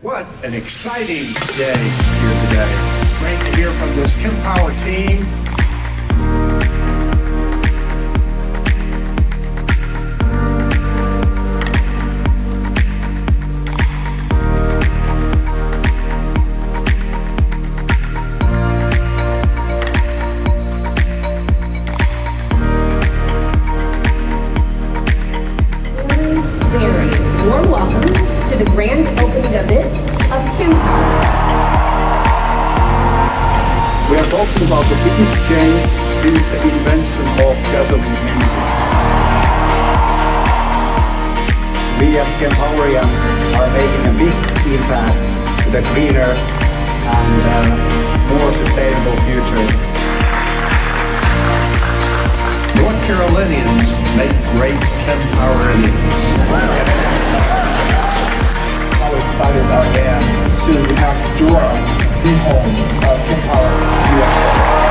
What an exciting day here today. Great to hear from this Kempower team. Very warm welcome to the grand opening event of Kempower. We are talking about the biggest change since the invention of gasoline engine. We as Kempowerians are making a big impact to the greener and more sustainable future. North Carolinians make great Kempowerians. How excited I am to have Durham be home of Kempower USA.